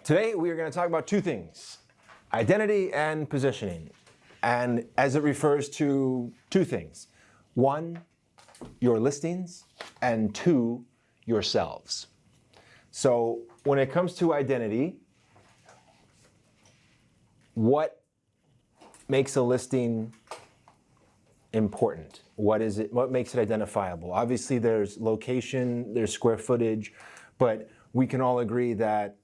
Today we are going to talk about two things, identity and positioning. And as it refers to two things. One, your listings, and two, yourselves. So when it comes to identity, what makes a listing important? What is it? What makes it identifiable? Obviously there's location, there's square footage, but we can all agree that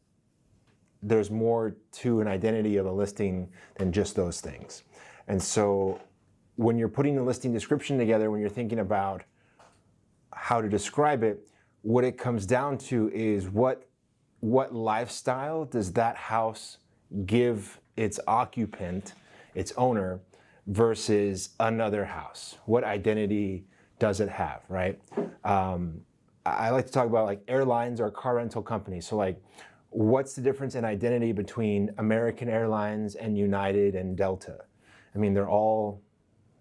there's more to an identity of a listing than just those things. And so when you're putting the listing description together, when you're thinking about how to describe it, what it comes down to is what lifestyle does that house give its occupant, its owner, versus another house? What identity does it have, right? I like to talk about like airlines or car rental companies. So like, what's the difference in identity between American Airlines and United and Delta? I mean, they're all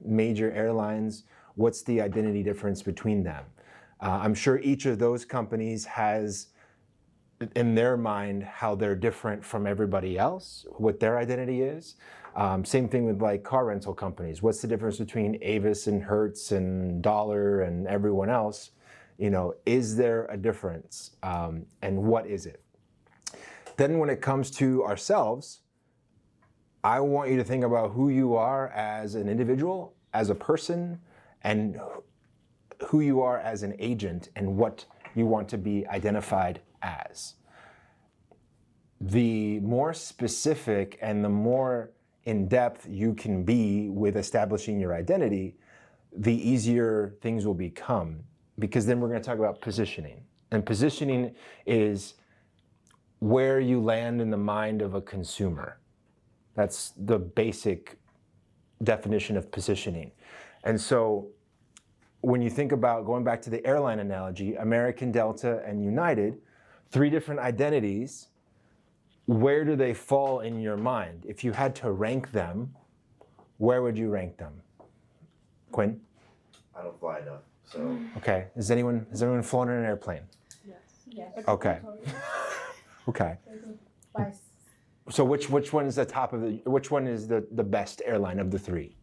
major airlines. What's the identity difference between them? I'm sure each of those companies has in their mind how they're different from everybody else, what their identity is. Same thing with like car rental companies. What's the difference between Avis and Hertz and Dollar and everyone else? You know, is there a difference? And what is it? Then when it comes to ourselves, I want you to think about who you are as an individual, as a person, and who you are as an agent and what you want to be identified as. The more specific and the more in-depth you can be with establishing your identity, the easier things will become, because then we're going to talk about positioning. And positioning is where you land in the mind of a consumer. That's the basic definition of positioning. And so when you think about going back to the airline analogy, American, Delta, and United, three different identities, where do they fall in your mind? If you had to rank them, where would you rank them? Quinn? I don't fly enough, so. Okay, has anyone flown in an airplane? Yes. Okay. Okay. So which one is the top of the, which one is the best airline of the three?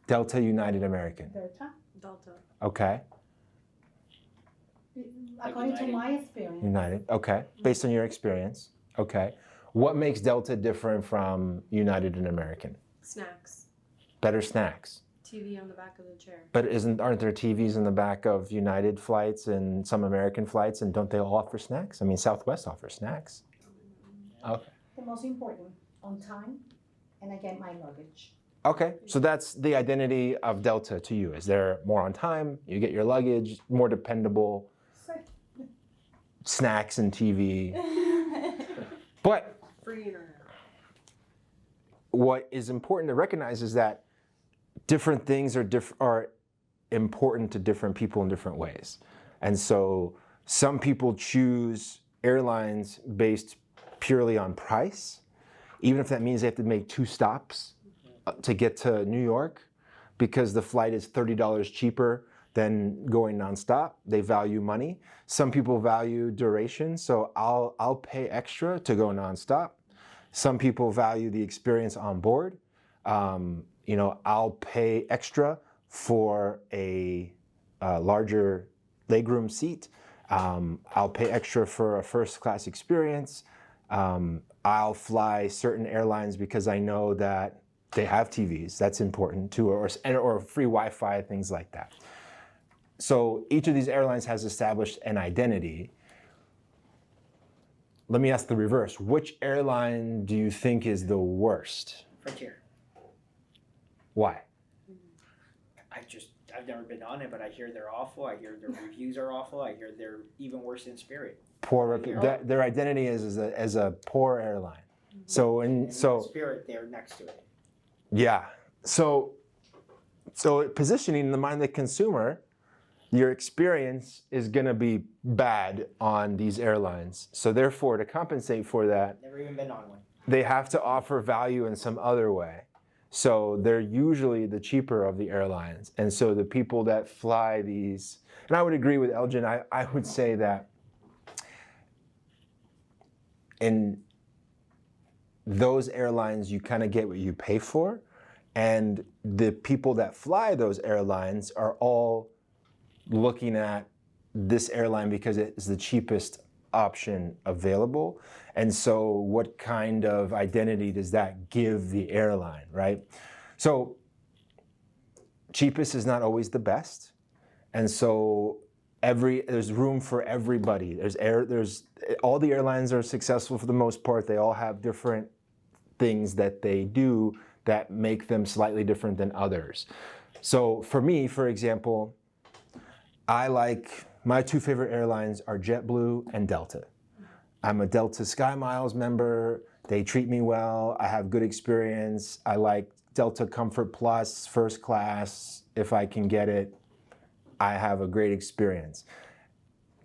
Delta, United, American. Delta. Okay. According to my experience. United, okay. Based on your experience, okay. What makes Delta different from United and American? Snacks. Better snacks. TV on the back of the chair. But aren't there TVs in the back of United flights and some American flights, and don't they all offer snacks? I mean, Southwest offers snacks. Okay. The most important, on time, and I get my luggage. Okay, so that's the identity of Delta to you. Is there more on time, you get your luggage, more dependable, snacks and TV. But Free internet. what is important to recognize is that different things are important to different people in different ways. And so some people choose airlines based purely on price, even if that means they have to make 2 stops to get to New York because the flight is $30 cheaper than going nonstop. They value money. Some people value duration, so I'll pay extra to go nonstop. Some people value the experience on board. You know, I'll pay extra for a larger legroom seat. I'll pay extra for a first class experience. I'll fly certain airlines because I know that they have TVs. That's important too, or free Wi-Fi, things like that. So each of these airlines has established an identity. Let me ask the reverse. Which airline do you think is the worst? Frontier. Why? I've never been on it, but I hear they're awful. I hear their reviews are awful. I hear they're even worse than Spirit. Their identity is as a poor airline. So Spirit, they're next to it. Yeah. So positioning in the mind of the consumer, your experience is going to be bad on these airlines. So therefore, to compensate for that, Never even been on one. they have to offer value in some other way. So they're usually the cheaper of the airlines. And so the people that fly these, and I would agree with Elgin, I would say that in those airlines, you kind of get what you pay for. And the people that fly those airlines are all looking at this airline because it is the cheapest option available. And so what kind of identity does that give the airline, right? So cheapest is not always the best. And so there's room for everybody. There's all the airlines are successful for the most part. They all have different things that they do that make them slightly different than others. So for me, for example, my two favorite airlines are JetBlue and Delta. I'm a Delta SkyMiles member. They treat me well. I have good experience. I like Delta Comfort Plus, first class, if I can get it. I have a great experience.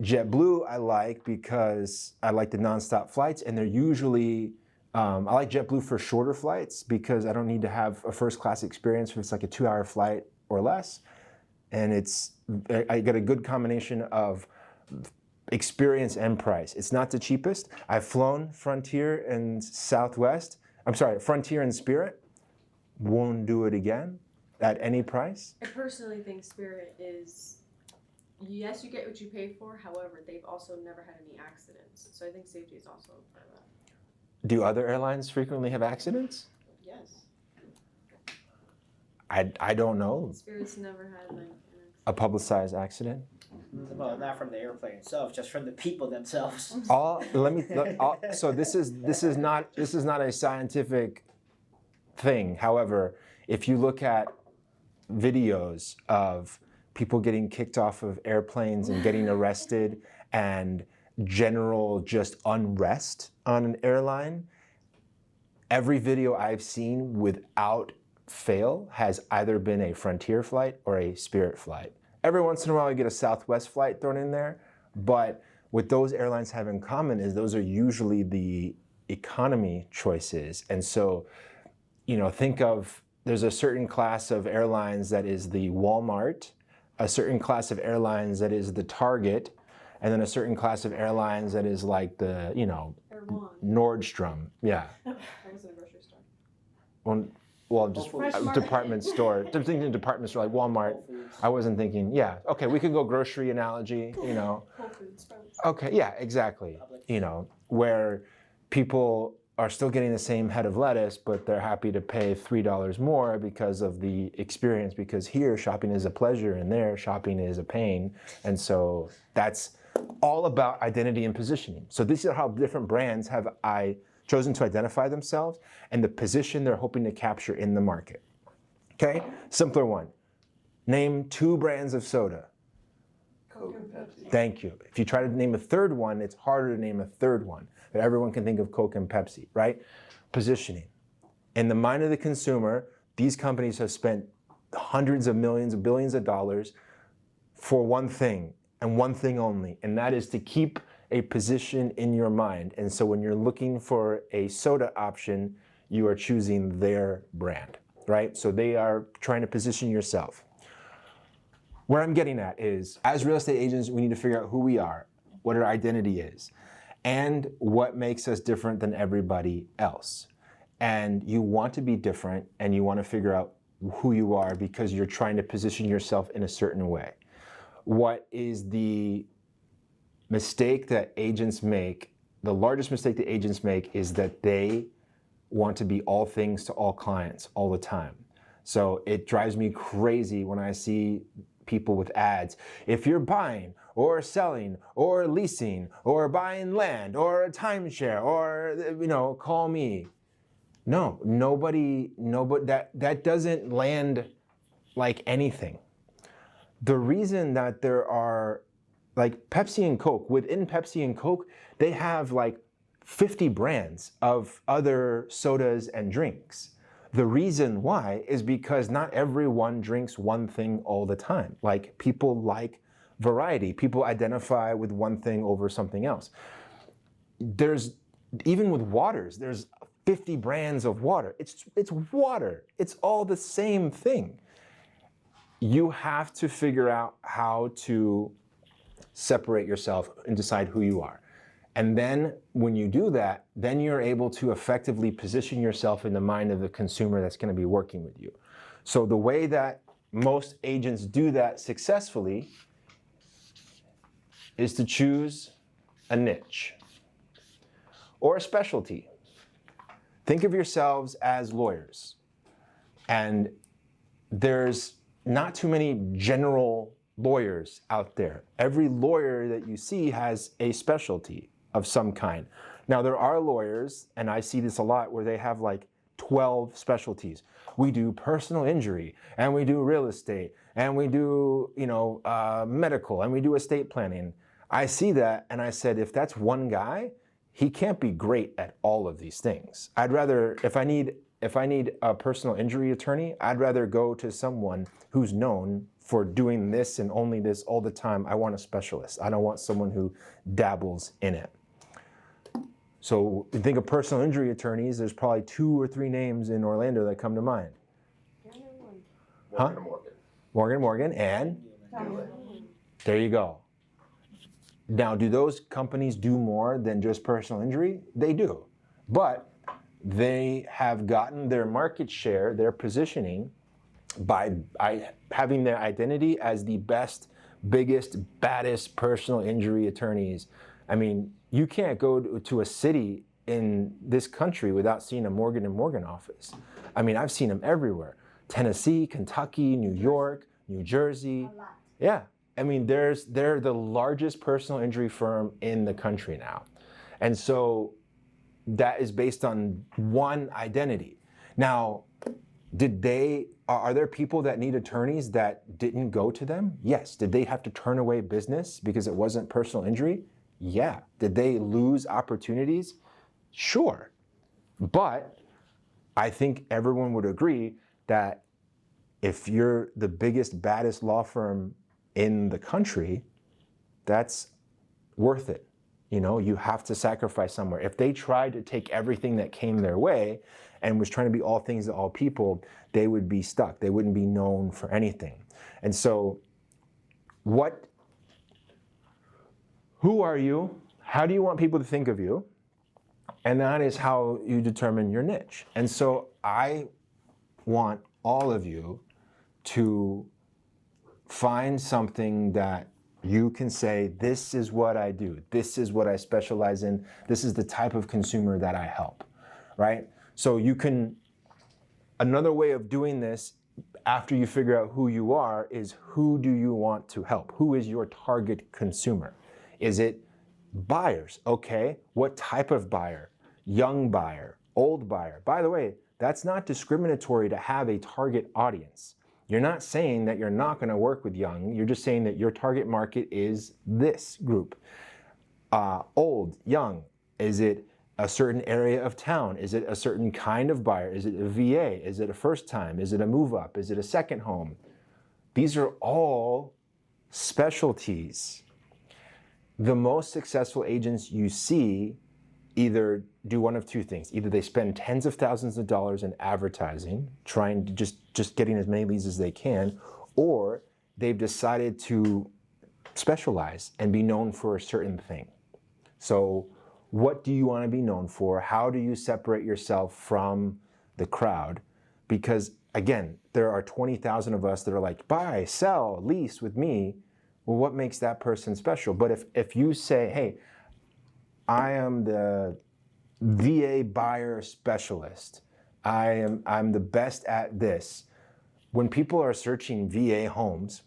JetBlue I like because I like the nonstop flights, and they're usually, I like JetBlue for shorter flights because I don't need to have a first class experience if it's like a 2-hour flight or less. And I get a good combination of experience and price. It's not the cheapest. I've flown Frontier and Southwest. I'm sorry, Frontier and Spirit. Won't do it again at any price. I personally think Spirit is, yes, you get what you pay for. However, they've also never had any accidents. So I think safety is also a part of that. Do other airlines frequently have accidents? Yes. I don't know. Spirit's never had like an A publicized accident? Well, not from the airplane itself, just from the people themselves. So this is not a scientific thing. However, if you look at videos of people getting kicked off of airplanes and getting arrested and general just unrest on an airline, every video I've seen without fail has either been a Frontier flight or a Spirit flight. Every once in a while you get a Southwest flight thrown in there, but what those airlines have in common is those are usually the economy choices. And so, think of, there's a certain class of airlines that is the Walmart, a certain class of airlines that is the Target, and then a certain class of airlines that is like the, Erewhon. Nordstrom. Yeah. That was in a grocery store. Well, just Whole Foods. department store. I'm thinking department store like Walmart. Whole Foods. I wasn't thinking, yeah, okay, we could go grocery analogy, Whole Foods. Sprouts. Okay, yeah, exactly. Where people are still getting the same head of lettuce, but they're happy to pay $3 more because of the experience, because here shopping is a pleasure and there shopping is a pain. And so that's all about identity and positioning. So these are how different brands have chosen to identify themselves and the position they're hoping to capture in the market. Okay, simpler one. Name 2 brands of soda. Coke and Pepsi. Thank you. If you try to name a third one, it's harder to name a third one. But everyone can think of Coke and Pepsi, right? Positioning. In the mind of the consumer, these companies have spent hundreds of millions, billions of dollars for one thing and one thing only, and that is to keep a position in your mind. And so when you're looking for a soda option, you are choosing their brand, right? So they are trying to position yourself. Where I'm getting at is, as real estate agents, we need to figure out who we are, what our identity is, and what makes us different than everybody else. And you want to be different, and you want to figure out who you are because you're trying to position yourself in a certain way. What is the mistake that agents make? The largest mistake that agents make is that they want to be all things to all clients all the time. So it drives me crazy when I see people with ads. If you're buying or selling or leasing or buying land or a timeshare or, call me. No, nobody, that doesn't land like anything. The reason that there are like Pepsi and Coke, within Pepsi and Coke, they have like 50 brands of other sodas and drinks. The reason why is because not everyone drinks one thing all the time. Like people like variety. People identify with one thing over something else. Even with waters, there's 50 brands of water. It's water. It's all the same thing. You have to figure out how to separate yourself and decide who you are. And then when you do that, then you're able to effectively position yourself in the mind of the consumer that's going to be working with you. So the way that most agents do that successfully is to choose a niche or a specialty. Think of yourselves as lawyers, and there's not too many general lawyers out there. Every lawyer that you see has a specialty of some kind. Now, there are lawyers, and I see this a lot, where they have like 12 specialties. We do personal injury, and we do real estate, and we do, medical, and we do estate planning. I see that, and I said, if that's one guy, he can't be great at all of these things. I'd rather, if I need a personal injury attorney, I'd rather go to someone who's known for doing this and only this all the time. I want a specialist. I don't want someone who dabbles in it. So you think of personal injury attorneys, there's probably 2 or 3 names in Orlando that come to mind. Huh? Morgan, and there you go. Now, do those companies do more than just personal injury? They do. But they have gotten their market share, their positioning, by having their identity as the best, biggest, baddest personal injury attorneys. I mean, you can't go to a city in this country without seeing a Morgan & Morgan office. I mean, I've seen them everywhere. Tennessee, Kentucky, New York, New Jersey. A lot. Yeah. I mean, they're the largest personal injury firm in the country now. And so that is based on one identity. Now, are there people that need attorneys that didn't go to them? Yes. Did they have to turn away business because it wasn't personal injury? Yeah. Did they lose opportunities? Sure. But I think everyone would agree that if you're the biggest, baddest law firm in the country, that's worth it. You have to sacrifice somewhere. If they tried to take everything that came their way and was trying to be all things to all people, they would be stuck. They wouldn't be known for anything. And so who are you? How do you want people to think of you? And that is how you determine your niche. And so I want all of you to find something that you can say, this is what I do. This is what I specialize in. This is the type of consumer that I help, right? So another way of doing this after you figure out who you are is, who do you want to help? Who is your target consumer? Is it buyers? Okay, what type of buyer? Young buyer, old buyer. By the way, that's not discriminatory to have a target audience. You're not saying that you're not going to work with young. You're just saying that your target market is this group. Old, young. Is it a certain area of town? Is it a certain kind of buyer? Is it a VA? Is it a first time? Is it a move up? Is it a second home? These are all specialties. The most successful agents you see either do one of two things. Either they spend tens of thousands of dollars in advertising, trying to just getting as many leads as they can, or they've decided to specialize and be known for a certain thing. So what do you want to be known for? How do you separate yourself from the crowd? Because again, there are 20,000 of us that are like, buy, sell, lease with me. Well, what makes that person special? But if you say, hey, I am the VA buyer specialist. I'm the best at this. When people are searching VA homes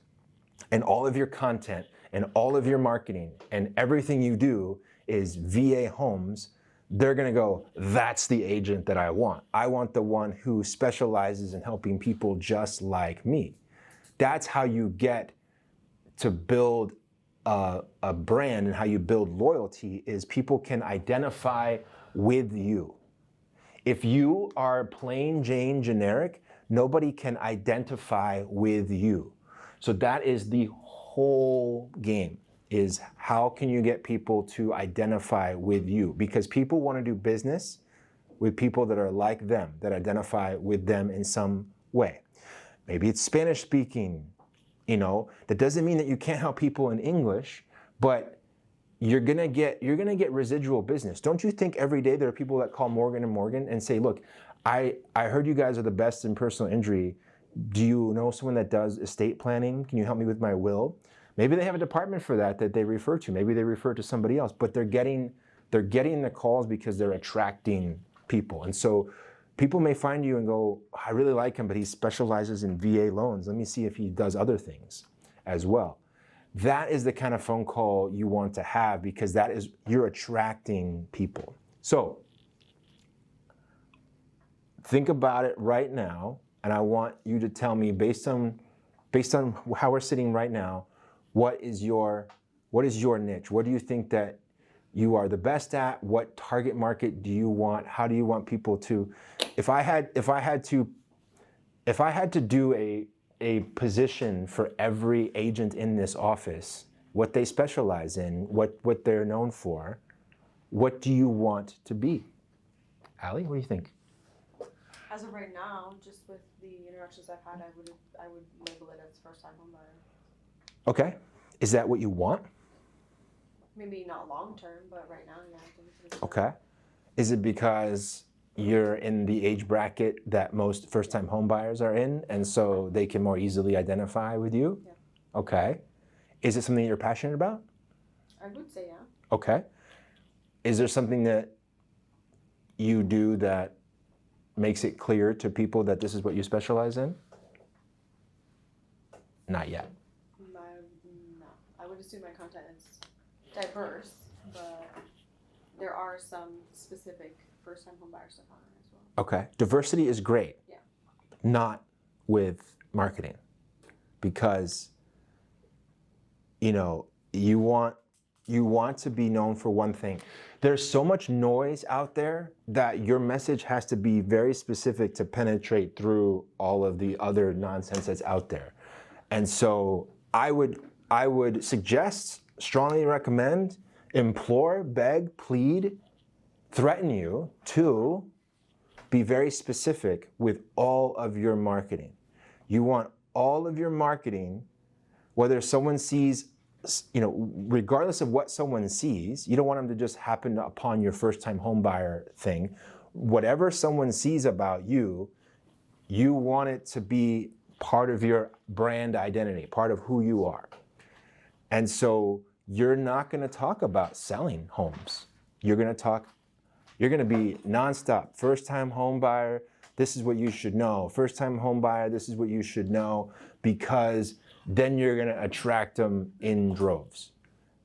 and all of your content and all of your marketing and everything you do is VA homes, they're gonna go, that's the agent that I want. I want the one who specializes in helping people just like me. That's how you get to build a brand, and how you build loyalty is people can identify with you. If you are plain Jane generic, nobody can identify with you. So that is the whole game, is how can you get people to identify with you? Because people want to do business with people that are like them, that identify with them in some way. Maybe it's Spanish speaking. That doesn't mean that you can't help people in English, but you're gonna get residual business. Don't you think every day there are people that call Morgan & Morgan and say, look, I heard you guys are the best in personal injury. Do you know someone that does estate planning? Can you help me with my will? Maybe they have a department for that they refer to. Maybe they refer to somebody else, but they're getting the calls because they're attracting people. And so people may find you and go, I really like him, but he specializes in VA loans. Let me see if he does other things as well. That is the kind of phone call you want to have, because you're attracting people. So think about it right now, and I want you to tell me, based on how we're sitting right now, what is your niche? What do you think that you are the best at? What target market do you want? How do you want people to? If I had to do a position for every agent in this office, what they specialize in, what they're known for, what do you want to be? Allie, what do you think? As of right now, just with the interactions I've had, I would label it as first time home buyer. Okay. Is that what you want? Maybe not long term, but right now, yeah, I think it is. Okay. Is it because you're in the age bracket that most first-time home buyers are in, and so they can more easily identify with you? Yeah. Okay. Is it something you're passionate about? I would say yeah. Okay. Is there something that you do that makes it clear to people that this is what you specialize in? Not yet. No, I would assume my content is diverse, but there are some specific first-time home buyer stuff on it as well. Okay. Diversity is great. Yeah. Not with marketing, because you want to be known for one thing. There's so much noise out there that your message has to be very specific to penetrate through all of the other nonsense that's out there. And so I would suggest, strongly recommend, implore, beg, plead, threaten you to be very specific with all of your marketing. You want all of your marketing, whether someone sees, regardless of what someone sees, you don't want them to just happen upon your first-time home buyer thing. Whatever someone sees about you, you want it to be part of your brand identity, part of who you are. And so you're not going to talk about selling homes. You're going to be nonstop. First-time home buyer, this is what you should know. First-time home buyer, this is what you should know, because then you're going to attract them in droves.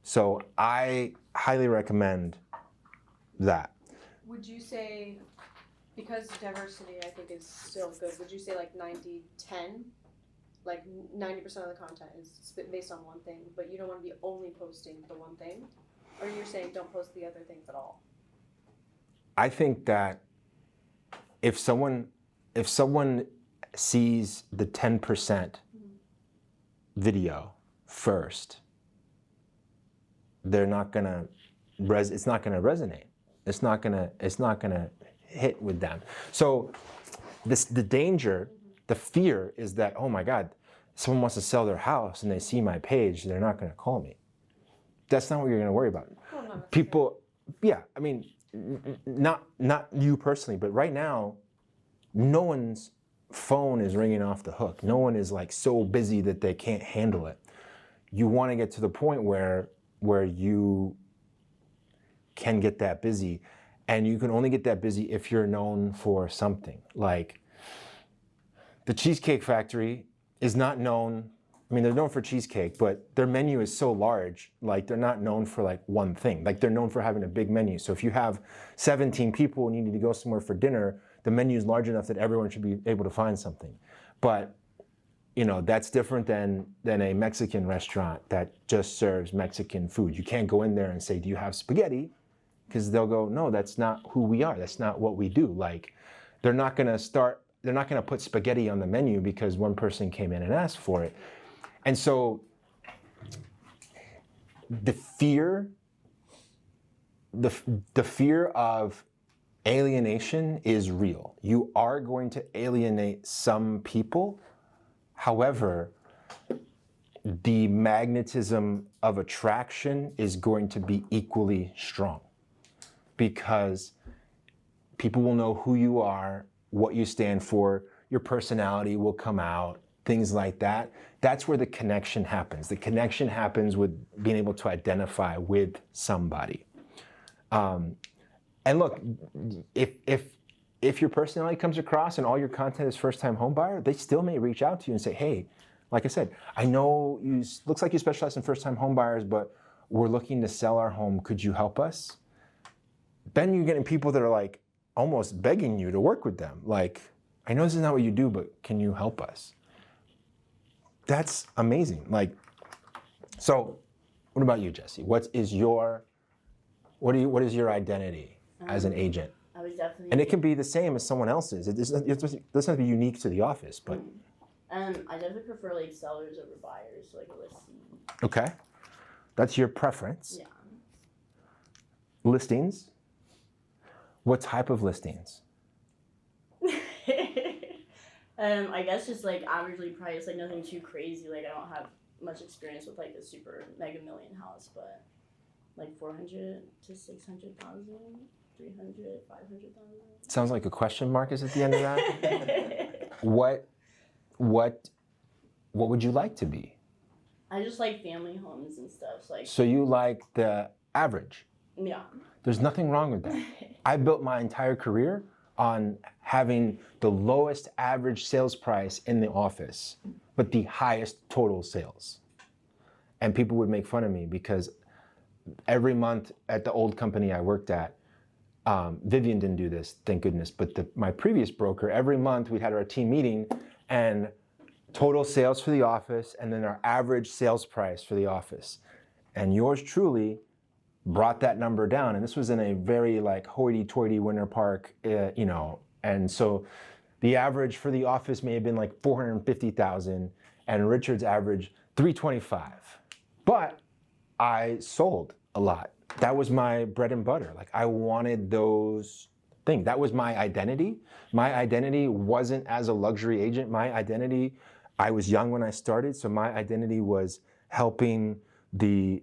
So I highly recommend that. Would you say, because diversity I think is still good, would you say like 90-10? Like 90% of the content is based on one thing, but you don't want to be only posting the one thing? Or you're saying don't post the other things at all? I think that if someone sees the 10% video first, they're not gonna it's not gonna resonate. It's not gonna hit with them. So the danger, the fear is that, oh my God, someone wants to sell their house and they see my page, they're not gonna call me. That's not what you're gonna worry about. Well, not necessarily. People, yeah, I mean, not you personally, but right now, no one's phone is ringing off the hook. No one is like so busy that they can't handle it. You want to get to the point where you can get that busy, and you can only get that busy if you're known for something. Like the Cheesecake Factory is not known. I mean, they're known for cheesecake, but their menu is so large, like they're not known for like one thing. Like they're known for having a big menu. So if you have 17 people and you need to go somewhere for dinner, the menu is large enough that everyone should be able to find something. But that's different than a Mexican restaurant that just serves Mexican food. You can't go in there and say, do you have spaghetti? Because they'll go, no, that's not who we are. That's not what we do. Like, they're not gonna put spaghetti on the menu because one person came in and asked for it. And so the fear of alienation is real. You are going to alienate some people. However, the magnetism of attraction is going to be equally strong because people will know who you are, what you stand for, your personality will come out, things like that. That's where the connection happens. The connection happens with being able to identify with somebody. And look, if your personality comes across and all your content is first-time home buyer, they still may reach out to you and say, hey, like I said, I know looks like you specialize in first-time home buyers, but we're looking to sell our home. Could you help us? Then you're getting people that are like almost begging you to work with them. Like, I know this is not what you do, but can you help us? That's amazing. Like, so what about you, Jesse? What is your identity as an agent? I would definitely. And it can be the same as someone else's. It doesn't have to be unique to the office, but. I definitely prefer like sellers over buyers, so like a listing. Okay. That's your preference. Yeah. Listings. What type of listings? I guess just like averagely priced, like nothing too crazy. Like I don't have much experience with like a super mega million house, but like 400 to 600,000, 300, 500,000. Sounds like a question mark is at the end of that. What would you like to be? I just like family homes and stuff. So like So you like the average. yeah. There's nothing wrong with that. I built my entire career on having the lowest average sales price in the office, but the highest total sales. And people would make fun of me because every month at the old company I worked at, Vivian didn't do this, thank goodness, but my previous broker, every month we'd had our team meeting and total sales for the office and then our average sales price for the office. And yours truly brought that number down. And this was in a very like hoity-toity Winter Park, and so the average for the office may have been like 450,000 and Richard's average 325. But I sold a lot. That was my bread and butter. Like I wanted those things. That was my identity. My identity wasn't as a luxury agent. My identity, I was young when I started, so my identity was helping the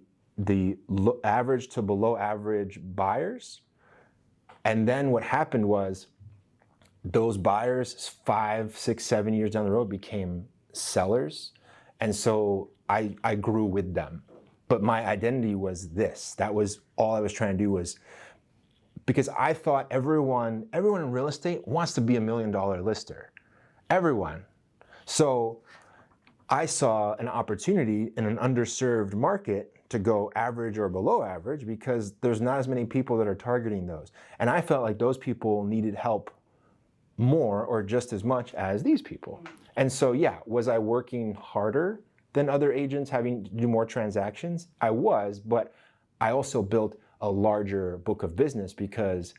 average to below average buyers. And then what happened was those buyers 5, 6, 7 years down the road became sellers. And so I grew with them. But my identity was this. That was all I was trying to do, was because I thought everyone in real estate wants to be $1 million lister. Everyone. So I saw an opportunity in an underserved market to go average or below average because there's not as many people that are targeting those. And I felt like those people needed help more or just as much as these people. And so, yeah, was I working harder than other agents having to do more transactions? I was, but I also built a larger book of business because,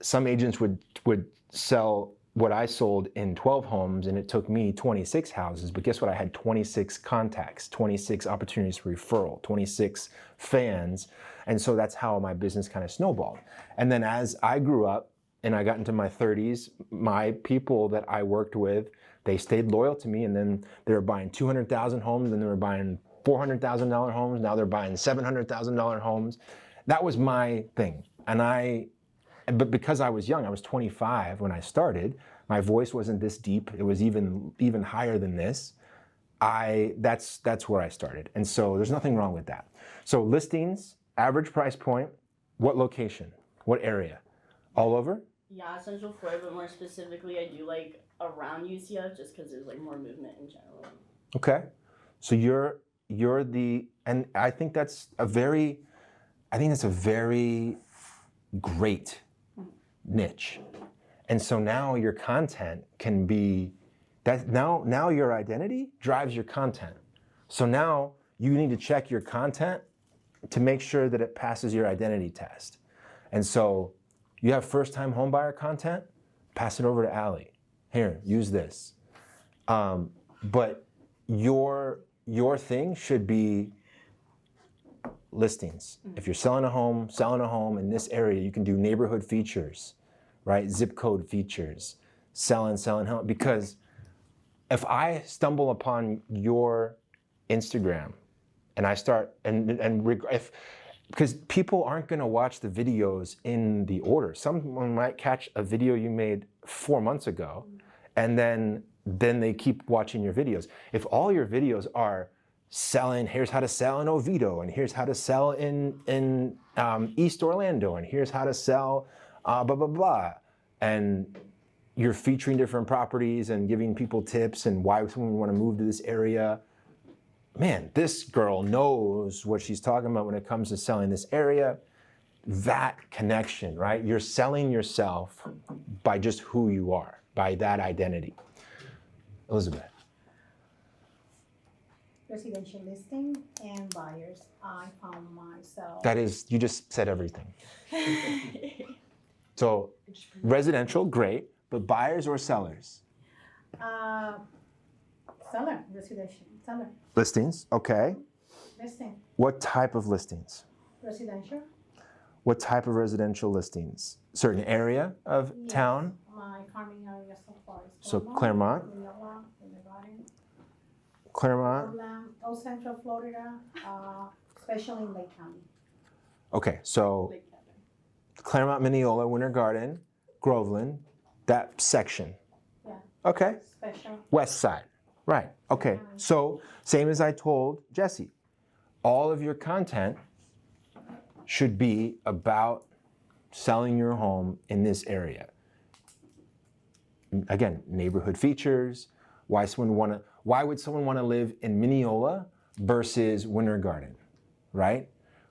some agents would sell what I sold in 12 homes and it took me 26 houses, but guess what? I had 26 contacts, 26 opportunities for referral, 26 fans. And so that's how my business kind of snowballed. And then as I grew up and I got into my 30s, my people that I worked with, they stayed loyal to me, and then they were buying 200,000 homes, and they were buying $400,000 homes. Now they're buying $700,000 homes. That was my thing. But because I was young, I was 25 when I started, my voice wasn't this deep. It was even higher than this. That's where I started. And so there's nothing wrong with that. So listings, average price point, what location, what area? All over? Yeah, Central Florida, but more specifically, I do like around UCF just because there's like more movement in general. Okay. So you're and I think that's a very great niche. And so now your content can be that now your identity drives your content. So now you need to check your content to make sure that it passes your identity test. And so you have first-time homebuyer content, pass it over to Allie. Here, use this. But your thing should be listings. If you're selling a home in this area, you can do neighborhood features, right? Zip code features, selling home. Because if I stumble upon your Instagram and I start if because people aren't going to watch the videos in the order. Someone might catch a video you made 4 months ago, and then they keep watching your videos. If all your videos are selling, here's how to sell in Oviedo, and here's how to sell in East Orlando, and here's how to sell blah blah blah, and you're featuring different properties and giving people tips and why someone would want to move to this area. Man, this girl knows what she's talking about when it comes to selling this area. That connection, right? You're selling yourself by just who you are, by that identity. Elizabeth. Residential listing and buyers. I found myself. That is, you just said everything. So residential, great, but buyers or sellers? Seller, residential, seller, Listings, okay. listing, What type of listings? residential. What type of residential listings? Certain area of Yes. town? My farming area so far is So Claremont? Mineola, Kindergarten, Claremont? Portland, South Central Florida, especially in Lake County. Okay, so Claremont, Mineola, Winter Garden, Groveland, that section. Yeah. Okay, Special. west side. Right, okay. So same as I told Jesse, all of your content should be about selling your home in this area. Again, neighborhood features, why would someone want to live in Mineola versus Winter Garden, right?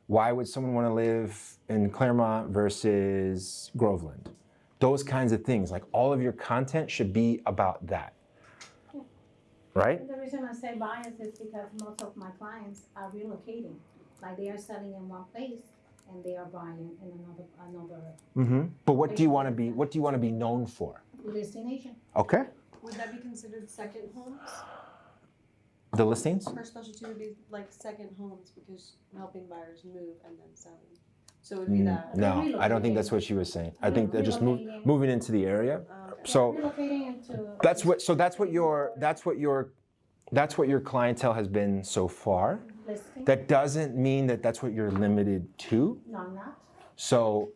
Why would someone want to live in Claremont versus Groveland? Those kinds of things, like all of your content should be about that, right? And the reason I say bias is because most of my clients are relocating. Like they are selling in one place and they are buying in another Mm-hmm. But what do you want to be known for? listing agent. Okay, Would that be considered second homes? the listings? Her specialty would be like second homes because helping buyers move and then selling. So it would be that. No, I don't think that's what she was saying. I think they're just Relocating. moving into the area. Okay. So Relocating into. that's what your clientele has been so far. Listing. That doesn't mean that that's what you're limited to. No, I'm not. So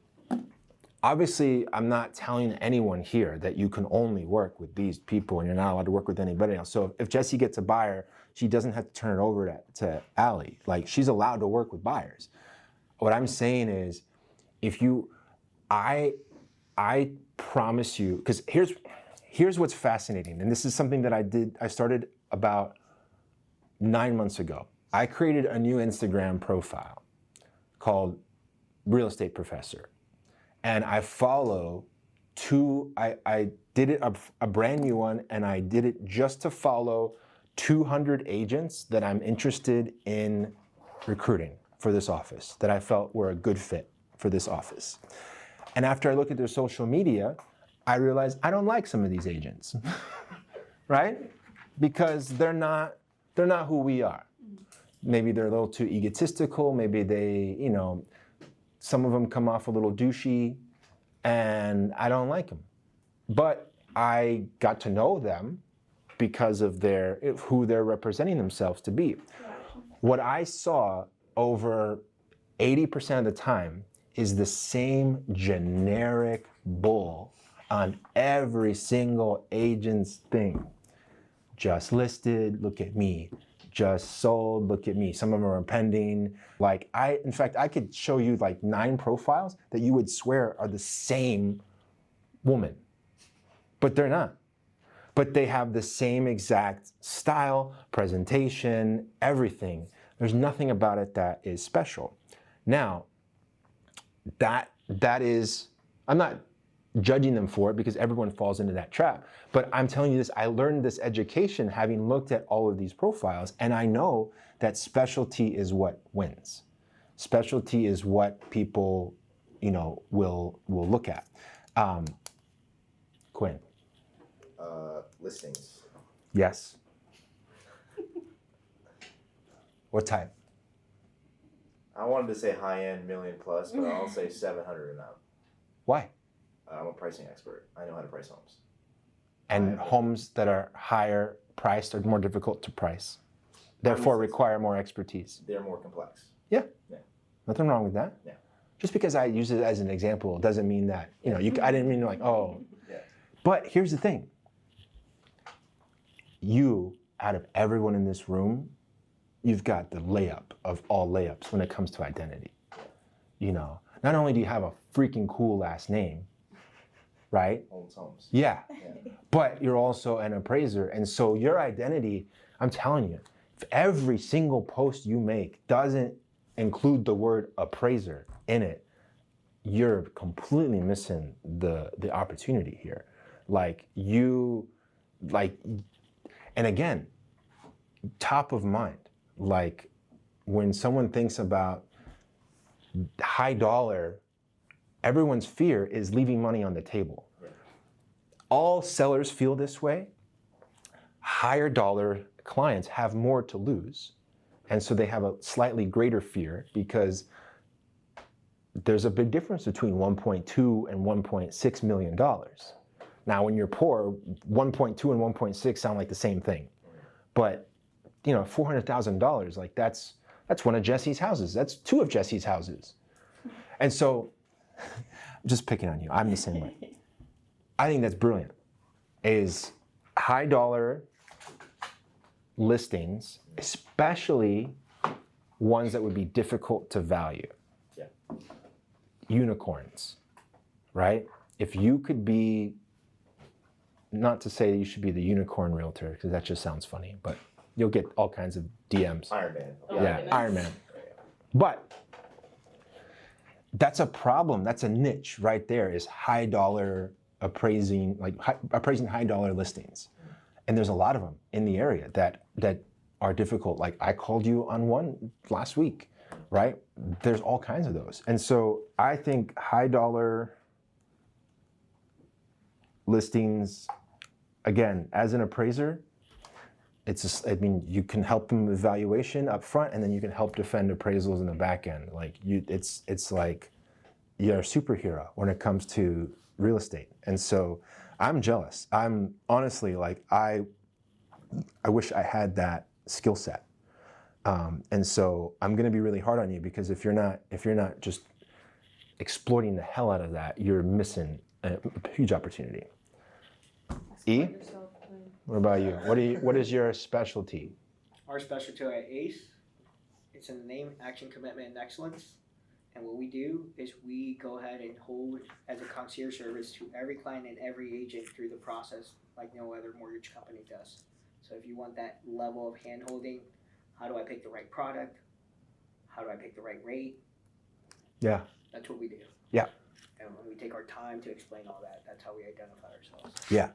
obviously, I'm not telling anyone here that you can only work with these people and you're not allowed to work with anybody else. So if Jessie gets a buyer, she doesn't have to turn it over to Allie. Like, she's allowed to work with buyers. What I'm saying is, I promise you, because here's what's fascinating, and this is something that I started about 9 months ago. I created a new Instagram profile called Real Estate Professor. And I follow I did it a brand new one, and I did it just to follow 200 agents that I'm interested in recruiting for this office, that I felt were a good fit for this office. And after I looked at their social media, I realized I don't like some of these agents, right? Because they're not who we are. Maybe they're a little too egotistical. Maybe they, some of them come off a little douchey, and I don't like them. But I got to know them because of who they're representing themselves to be. What I saw over 80% of the time is the same generic bull on every single agent's thing. Just listed, look at me. Just sold, look at me. Some of them are pending. In fact, I could show you 9 profiles that you would swear are the same woman, but they're not. But they have the same exact style, presentation, everything. There's nothing about it that is special. Now, that is, I'm not judging them for it because everyone falls into that trap. But I'm telling you this, I learned this education having looked at all of these profiles, and I know that specialty is what wins. Specialty is what people, will look at. Quinn. Listings. Yes. What type? I wanted to say high-end, million plus, but I'll say 700 and up. Why? I'm a pricing expert. I know how to price homes. And homes that are higher priced are more difficult to price. therefore Obviously. require more expertise. They're more complex. Nothing wrong with that. Yeah. Just because I use it as an example doesn't mean that, I didn't mean like, oh. Yeah. But here's the thing. You, out of everyone in this room, you've got the layup of all layups when it comes to identity. Not only do you have a freaking cool last name, right? Holmes. Yeah. Yeah. But you're also an appraiser. And so your identity, I'm telling you, if every single post you make doesn't include the word appraiser in it, you're completely missing the opportunity here. And again, top of mind, like when someone thinks about high dollar, everyone's fear is leaving money on the table. Yeah. All sellers feel this way. Higher dollar clients have more to lose. And so they have a slightly greater fear because there's a big difference between 1.2 and 1.6 million dollars. Now, when you're poor, 1.2 and 1.6 sound like the same thing. But, $400,000, like that's one of Jesse's houses. That's two of Jesse's houses. And so, I'm just picking on you. I'm the same way. I think that's brilliant. Is high dollar listings, especially ones that would be difficult to value. Yeah. Unicorns, right? If you could be, not to say that you should be the unicorn realtor, because that just sounds funny, but you'll get all kinds of DMs. Iron Man. Oh my Yeah, goodness. Iron Man. But that's a problem. That's a niche right there, is high dollar appraising, appraising high dollar listings. And there's a lot of them in the area that are difficult. Like I called you on one last week, right? There's all kinds of those. And so I think high dollar listings, again, as an appraiser, you can help them with valuation up front, and then you can help defend appraisals in the back end. It's like you're a superhero when it comes to real estate. And so I'm jealous. I'm honestly I wish I had that skill set. And so I'm going to be really hard on you, because if you're not just exploiting the hell out of that, you're missing a huge opportunity. E? Exploit yourself, man. What about you? What is your specialty? Our specialty at ACE, it's in the name, action, commitment, and excellence. And what we do is we go ahead and hold as a concierge service to every client and every agent through the process like no other mortgage company does. So if you want that level of hand-holding, how do I pick the right product? How do I pick the right rate? Yeah. That's what we do. Yeah. And when we take our time to explain all that, that's how we identify ourselves. Yeah.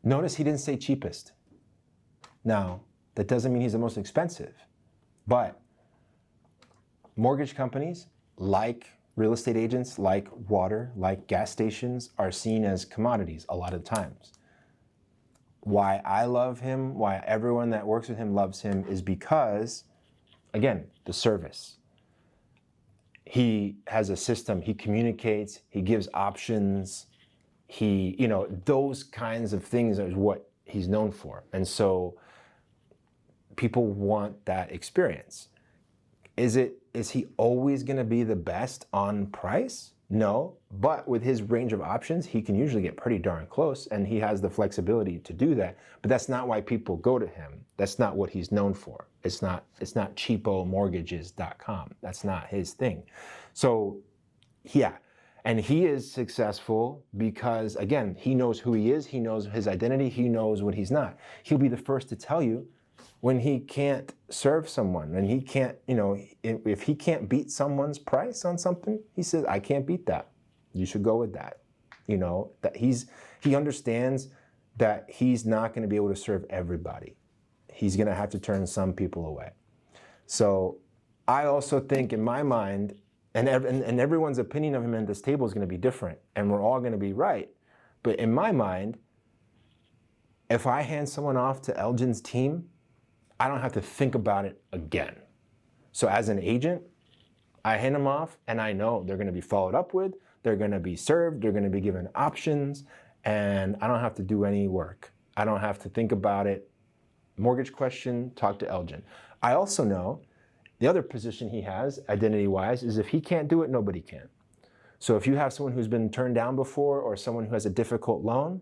Notice he didn't say cheapest. Now, that doesn't mean he's the most expensive, but mortgage companies, like real estate agents, like water, like gas stations, are seen as commodities a lot of times. Why I love him, why everyone that works with him loves him, is because, again, the service. He has a system, he communicates, he gives options, those kinds of things is what he's known for. And so people want that experience. Is he always going to be the best on price? No, but with his range of options, he can usually get pretty darn close, and he has the flexibility to do that. But that's not why people go to him. That's not what he's known for. It's not cheapomortgages.com. That's not his thing. So, yeah. And he is successful because, again, he knows who he is, he knows his identity, he knows what he's not. He'll be the first to tell you when he can't serve someone, and he can't, if he can't beat someone's price on something, he says, I can't beat that. You should go with that. That he understands that he's not going to be able to serve everybody. He's going to have to turn some people away. So I also think, in my mind, and everyone's opinion of him at this table is going to be different, and we're all going to be right. But in my mind, if I hand someone off to Elgin's team, I don't have to think about it again. So as an agent, I hand them off, and I know they're going to be followed up with, they're going to be served, they're going to be given options, and I don't have to do any work. I don't have to think about it. mortgage question, talk to Elgin. I also know the other position he has, identity-wise, is if he can't do it, nobody can. So if you have someone who's been turned down before or someone who has a difficult loan,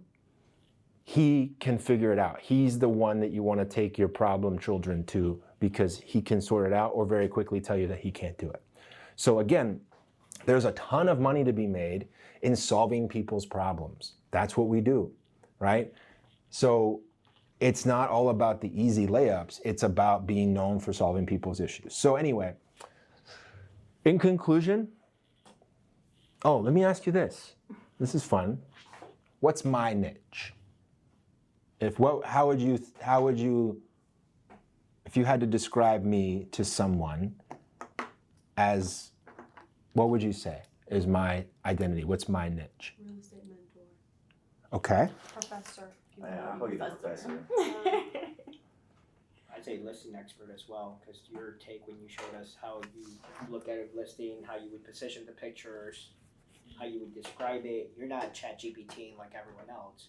he can figure it out. He's the one that you want to take your problem children to because he can sort it out or very quickly tell you that he can't do it. So again, there's a ton of money to be made in solving people's problems. That's what we do, right? So it's not all about the easy layups. It's about being known for solving people's issues. So anyway, in conclusion, oh, let me ask you this. This is fun. What's my niche? How would you, if you had to describe me to someone as, what would you say is my identity? What's my niche? Real estate mentor. Okay. Professor. Yeah, I'll give you professor. I'd say listing expert as well, because your take when you showed us how you look at a listing, how you would position the pictures, how you would describe it. You're not ChatGPT like everyone else.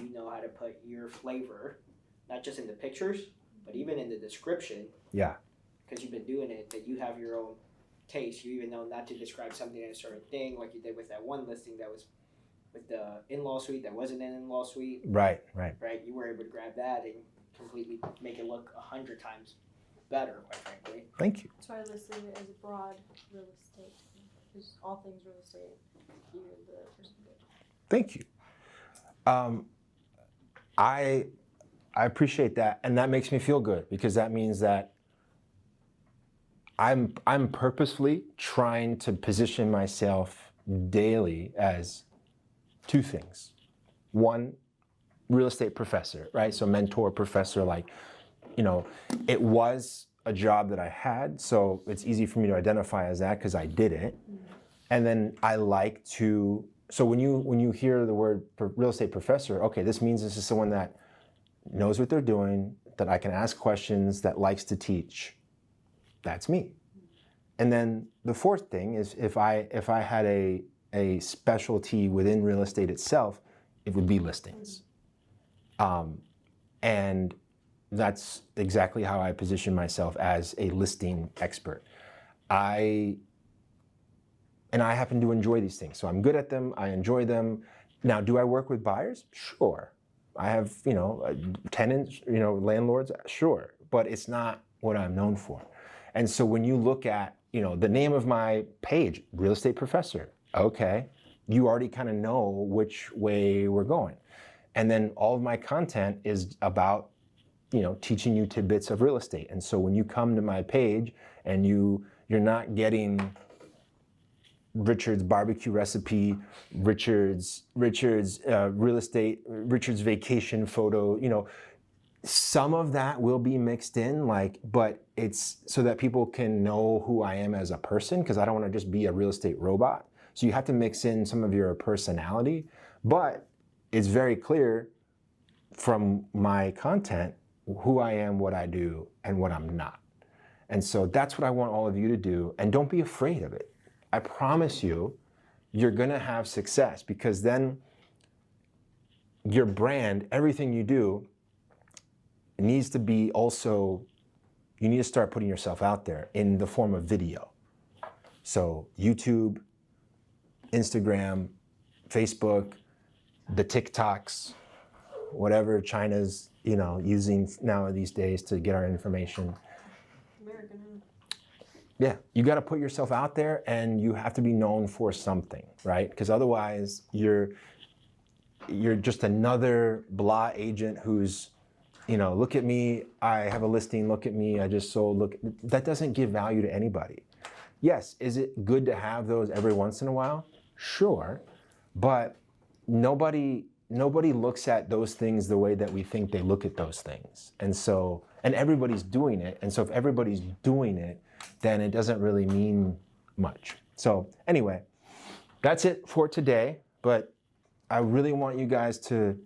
You know how to put your flavor, not just in the pictures, but even in the description. Yeah. Because you've been doing it, that you have your own taste. You even know not to describe something as a certain thing, like you did with that one listing that was with the in-law suite that wasn't an in-law suite. Right. Right? You were able to grab that and completely make it look 100 times better, quite frankly. Thank you. That's why I listed it as broad real estate. Because all things real estate, you and the person did. Thank you. I appreciate that, and that makes me feel good because that means that I'm purposefully trying to position myself daily as two things. One, real estate professor, right? So mentor, professor, like, it was a job that I had, so it's easy for me to identify as that because I did it. And then I like to, so when you hear the word real estate professor, okay, this means this is someone that knows what they're doing, that I can ask questions, that likes to teach. That's me. And then the fourth thing is if I had a specialty within real estate itself, it would be listings. And that's exactly how I position myself as a listing expert. I happen to enjoy these things. So I'm good at them, I enjoy them. Now, do I work with buyers? Sure. I have, tenants, landlords, sure. But it's not what I'm known for. And so when you look at, the name of my page, Real Estate Professor, okay, you already kind of know which way we're going. And then all of my content is about, teaching you tidbits of real estate. And so when you come to my page and you're not getting Richard's barbecue recipe, Richard's real estate, Richard's vacation photo, some of that will be mixed in, but it's so that people can know who I am as a person, because I don't want to just be a real estate robot. So you have to mix in some of your personality, but it's very clear from my content who I am, what I do, and what I'm not. And so that's what I want all of you to do, and don't be afraid of it. I promise you, you're gonna have success, because then your brand, everything you do, needs to be also, you need to start putting yourself out there in the form of video. So YouTube, Instagram, Facebook, the TikToks, whatever China's, using now these days to get our information. American. Yeah, you got to put yourself out there, and you have to be known for something, right? Because otherwise, you're just another blah agent who's, look at me, I have a listing, look at me, I just sold, that doesn't give value to anybody. Yes, is it good to have those every once in a while? Sure, but nobody looks at those things the way that we think they look at those things. And everybody's doing it, and so if everybody's doing it, then it doesn't really mean much. So anyway, that's it for today, but I really want you guys to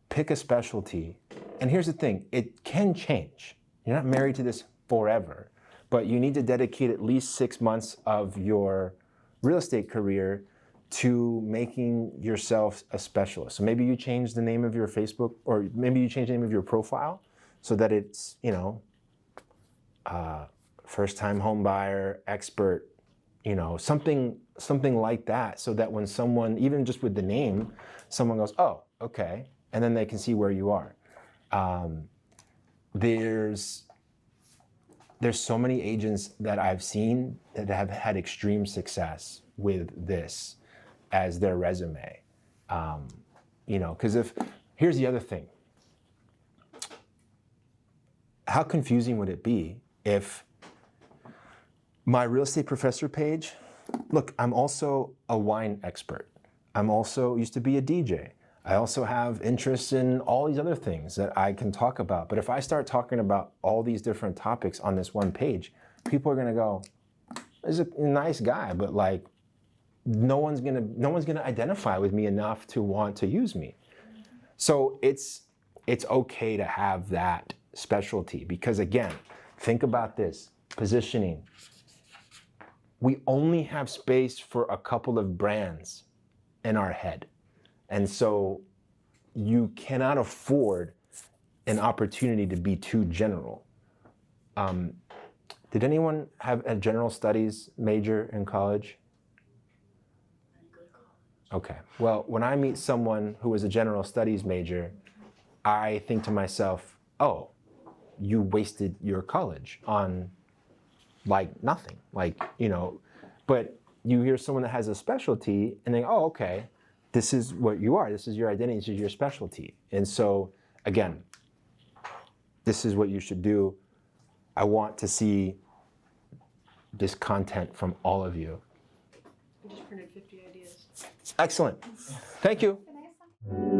pick a specialty. And here's the thing, it can change. You're not married to this forever, but you need to dedicate at least 6 months of your real estate career to making yourself a specialist. So maybe you change the name of your Facebook, or maybe you change the name of your profile so that it's, first time home buyer, expert, something like that, so that when someone, even just with the name, someone goes, oh, okay, and then they can see where you are. There's so many agents that I've seen that have had extreme success with this as their resume. Because here's the other thing. How confusing would it be if my real estate professor page, look, I'm also a wine expert. I'm also used to be a DJ. I also have interests in all these other things that I can talk about. But if I start talking about all these different topics on this one page, people are gonna go, he's a nice guy, but like, no one's gonna identify with me enough to want to use me. So it's okay to have that specialty, because again, think about this, positioning. We only have space for a couple of brands in our head. And so you cannot afford an opportunity to be too general. Did anyone have a general studies major in college? Okay, well, when I meet someone who is a general studies major, I think to myself, oh, you wasted your college on like nothing, but you hear someone that has a specialty and they go, oh, okay, this is what you are, this is your identity, this is your specialty. And so, again, this is what you should do. I want to see this content from all of you. I just printed 50 ideas. Excellent. Thank you. Vanessa?